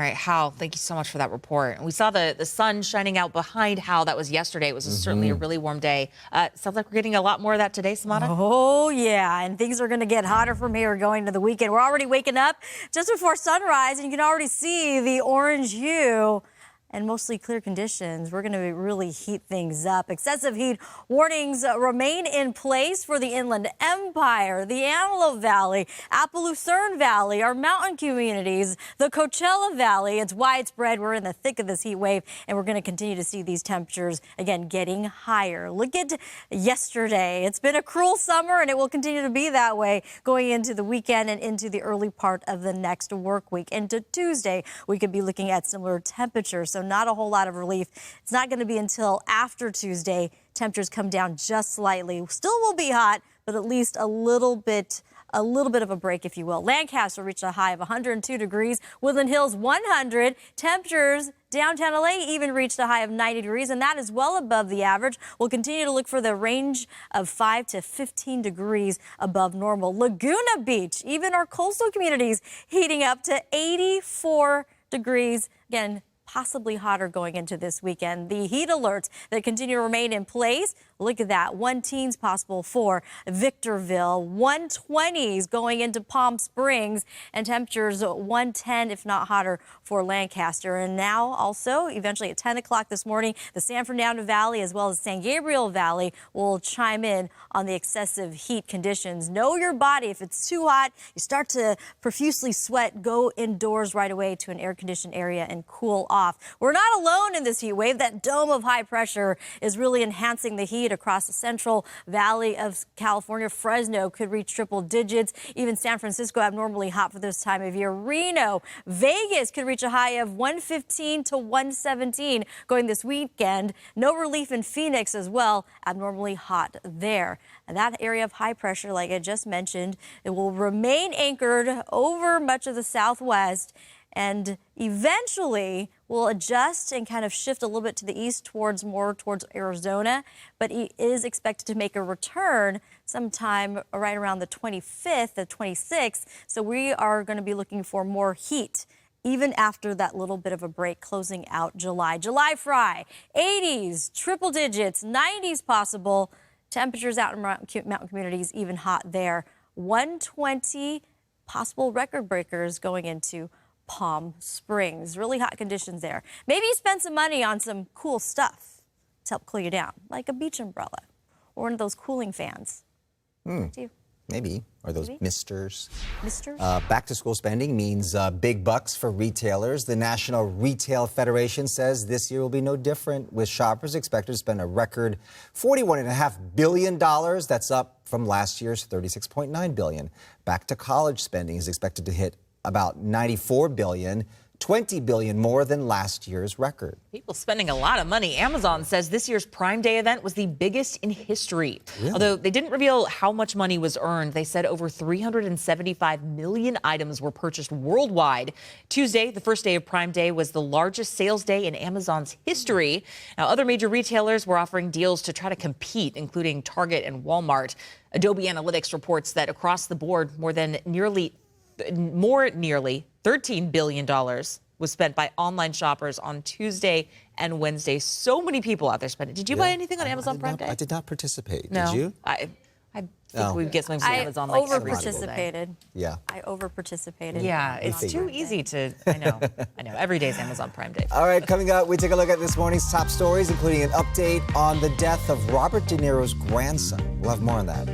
All right, Hal, thank you so much for that report. And we saw the sun shining out behind Hal. That was yesterday. It was certainly a really warm day. Sounds like we're getting a lot more of that today, Samara. Oh, yeah. And things are going to get hotter from here going to the weekend. We're already waking up just before sunrise, and you can already see the orange hue and mostly clear conditions. We're going to really heat things up. Excessive heat warnings remain in place for the Inland Empire, the Antelope Valley, Appaloosa Valley, our mountain communities, the Coachella Valley. It's widespread. We're in the thick of this heat wave, and we're going to continue to see these temperatures, again, getting higher. Look at yesterday. It's been a cruel summer, and it will continue to be that way going into the weekend and into the early part of the next work week. Into Tuesday, we could be looking at similar temperatures. So not a whole lot of relief. It's not going to be until after Tuesday. Temperatures come down just slightly. Still will be hot, but at least a little bit of a break, if you will. Lancaster reached a high of 102 degrees. Woodland Hills 100. Temperatures downtown LA even reached a high of 90 degrees, and that is well above the average. We'll continue to look for the range of 5 to 15 degrees above normal. Laguna Beach, even our coastal communities, heating up to 84 degrees. Again, possibly hotter going into this weekend. The heat alerts that continue to remain in place. Look at that. 1 teens possible for Victorville. 120s going into Palm Springs, and temperatures 110, if not hotter, for Lancaster. And now also, eventually at 10 o'clock this morning, the San Fernando Valley as well as San Gabriel Valley will chime in on the excessive heat conditions. Know your body. If it's too hot, you start to profusely sweat, go indoors right away to an air-conditioned area and cool off. We're not alone in this heat wave. That dome of high pressure is really enhancing the heat across the Central Valley of California. Fresno could reach triple digits. Even San Francisco abnormally hot for this time of year. Reno, Vegas could reach a high of 115 to 117 going this weekend. No relief in Phoenix as well. Abnormally hot there. And that area of high pressure, like I just mentioned, it will remain anchored over much of the Southwest, and eventually will adjust and kind of shift a little bit to the east more towards Arizona. But it is expected to make a return sometime right around the 25th, the 26th. So we are going to be looking for more heat even after that little bit of a break closing out July. July Fry, 80s, triple digits, 90s possible. Temperatures out in mountain communities even hot there. 120 possible record breakers going into Palm Springs. Really hot conditions there. Maybe you spend some money on some cool stuff to help cool you down, like a beach umbrella or one of those cooling fans. Maybe. Or those misters. Misters? Back to school spending means big bucks for retailers. The National Retail Federation says this year will be no different, with shoppers expected to spend a record $41.5 billion. That's up from last year's $36.9 billion. Back to college spending is expected to hit about $94 billion, $20 billion more than last year's record. People spending a lot of money. Amazon says this year's Prime Day event was the biggest in history. Really? Although they didn't reveal how much money was earned, they said over 375 million items were purchased worldwide. Tuesday, the first day of Prime Day, was the largest sales day in Amazon's history. Now, other major retailers were offering deals to try to compete, including Target and Walmart. Adobe Analytics reports that across the board, nearly $13 billion was spent by online shoppers on Tuesday and Wednesday. So many people out there spending. Did you buy anything on Amazon Prime Day? I did not participate. No. Did you? I think we'd get something from Amazon like every single day. Yeah. I over-participated. Yeah, it's too easy to, I know. Every day's Amazon Prime Day. All right, coming up, we take a look at this morning's top stories, including an update on the death of Robert De Niro's grandson. We'll have more on that.